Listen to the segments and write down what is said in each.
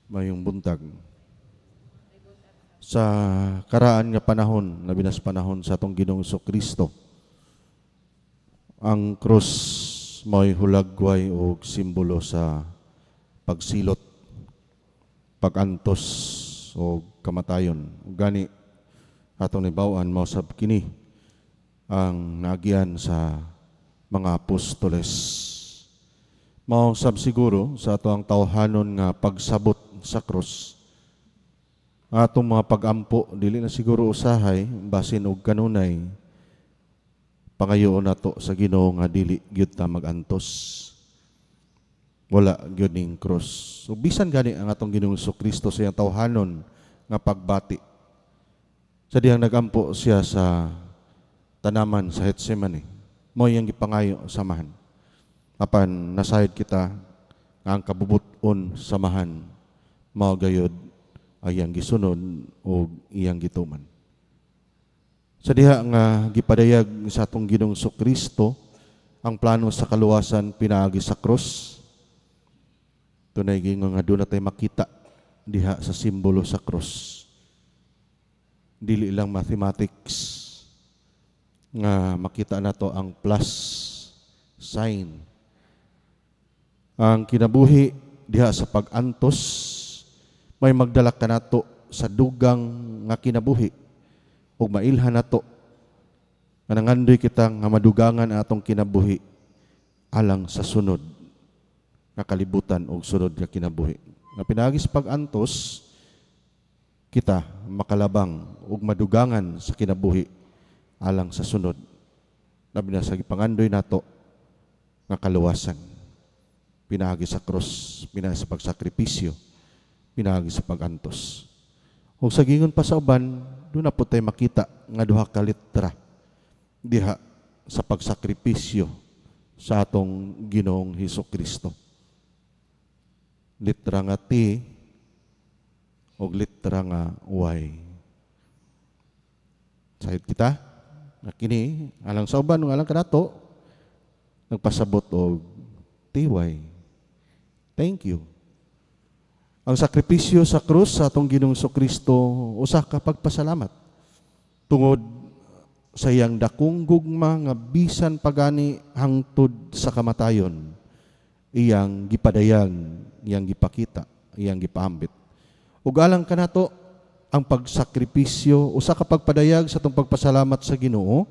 Mayong buntag. Sa karaan nga panahon, labi na sa panahon sa atong Ginoong Kristo, ang krus mo'y hulagway o simbolo sa pagsilot, pagantos o kamatayon. Gani atong nibawan mo sab kini ang nagian sa mga apostoles. Mao sab siguro sa ato ang tawhanon nga pagsabot sa krus. Atong mga pagampo dili na siguro usahay basin og kanunay pangayoon nato sa Ginoo nga dili gyud ta magantos. Wala gyud ning krus. So bisan gani ang atong Ginoong Kristo sa iyang tawhanon nga pagbati. Sa dihang nagampo siya sa tanaman sa Getsemani, mo yang gipangayo samahan. Apan nasayod kita nga ang kabubuton samahan mao gayud ayang gisunod o iyang gituman. Sa diha nga gipadayag sa atong Ginoong Kristo ang plano sa kaluwasan pinaagi sa krus. Tunay gingon nga doon natay makita diha sa simbolo sa krus. Dili lang mathematics nga makita nato ang plus sign. Ang kinabuhi diha sa pagantos may magdala ka nato sa dugang nga kinabuhi ug mailhan nato nga nangandoy kita nga madugangan atong kinabuhi alang sa sunod nga kalibutan ug sunod nga kinabuhi. Nga pinaagi sa pagantos kita makalabang ug madugangan sa kinabuhi alang sa sunod. Labi na sa gipangandoy nato nga kaluwasan. Pinaagi sa krus, pinaagi sa pagsakripisyo, pinaagi sa pagantos. Ug sa gingon pa sa uban, doon na po tayo makita nga duha ka litra diha sa pagsakripisyo sa atong Ginoong Hesukristo. Litra nga T ug litra nga Y. Sayod kita, nga kini alang sa uban ng alang kanato nagpasabot og TY. Thank you. Ang sakripisyo sa krus sa atong Ginoong Kristo usa ka pagpasalamat tungod sa iyang dakong gugma nga bisan pagani hangtod sa kamatayon iyang gipadayag, iyang gipakita, iyang gipaambit. Ug alang kanato ang pagsakripisyo usa ka pagpadayag sa atong pagpasalamat sa Ginoo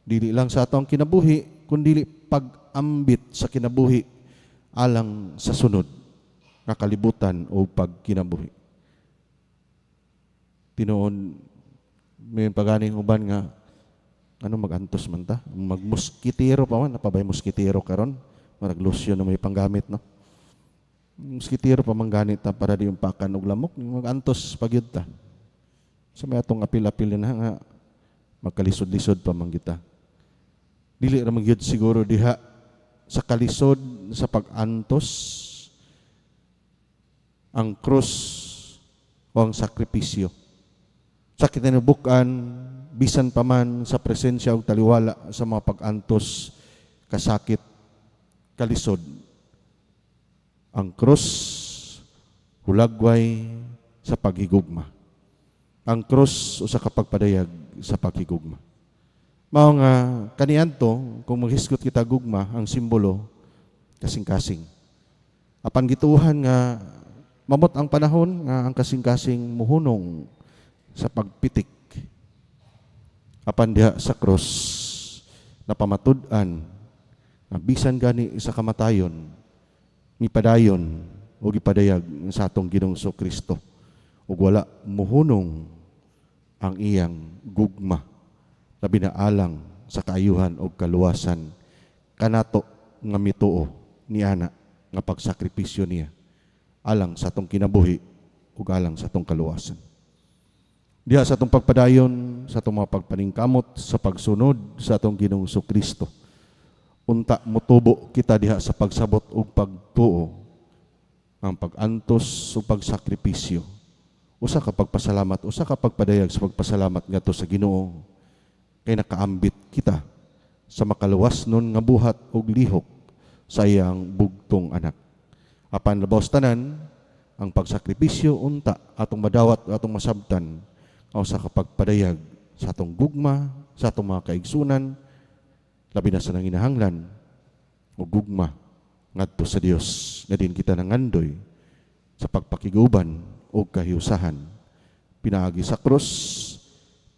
dili lang sa atong kinabuhi kundi pag-ambit sa kinabuhi alang sa sunod nga kalibutan o pagkinabuhi. Tinuon may paganing uban nga magantos man ta, magmuskitero pa man, napabay muskitero karon, marag lotion na may panggamit no. Muskitero pa mangganit ta para di umpakan og lamok, magantos pagyud ta. Sa may atong apil-apil na nga magkalisod-lisod pa man kita. Dili ra magyud siguro diha sa kalisod sa pagantos ang krus o ang sakripisyo. Sa kitinubukan, bisan pa man sa presensya o taliwala sa mga pagantos, kasakit, kalisod, ang krus hulagway sa paghigugma. Ang krus o sa kapagpadayag sa paghigugma. Mao nga kaniadto kung maghisgot kita gugma ang simbolo kasing-kasing. Apan gituhan nga mamot ang panahon nga ang kasing-kasing muhunong sa pagpitik. Apan diha sa krus napamatud-an nga bisan gani sa kamatayon mipadayon o gipadayag sa atong Ginoong Kristo ug wala muhunong ang iyang gugma labi na alang sa kaayuhan o kaluwasan kanato nga mituo ni ana nga pagsakripisyo niya alang sa atong kinabuhi ug alang sa atong kaluwasan. Diha sa atong pagpadayon, sa atong mga pagpaningkamot, sa pagsunod sa atong Ginoong Kristo. Unta motubo kita diha sa pagsabot ug pagtuo ang pagantos ug pagsakripisyo. Usa ka pagpasalamat, usa ka pagpadayag sa pagpasalamat ngadto sa Ginoo kay nakaambit kita sa makaluwas nun nga buhat ug lihok sa iyang bugtong anak. Apan labaw tanan, ang pagsakripisyo unta atong madawat atong masabtan o sa kapagpadayag sa atong gugma, sa atong mga kaigsunan, labi na sa nanginahanglan o gugma ngadto sa Dios na din kita nangandoy sa pagpakiguban o kahiusahan pinaagi sa krus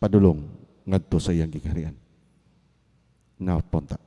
padulong ngadto sa iyang gigharian. Napunta.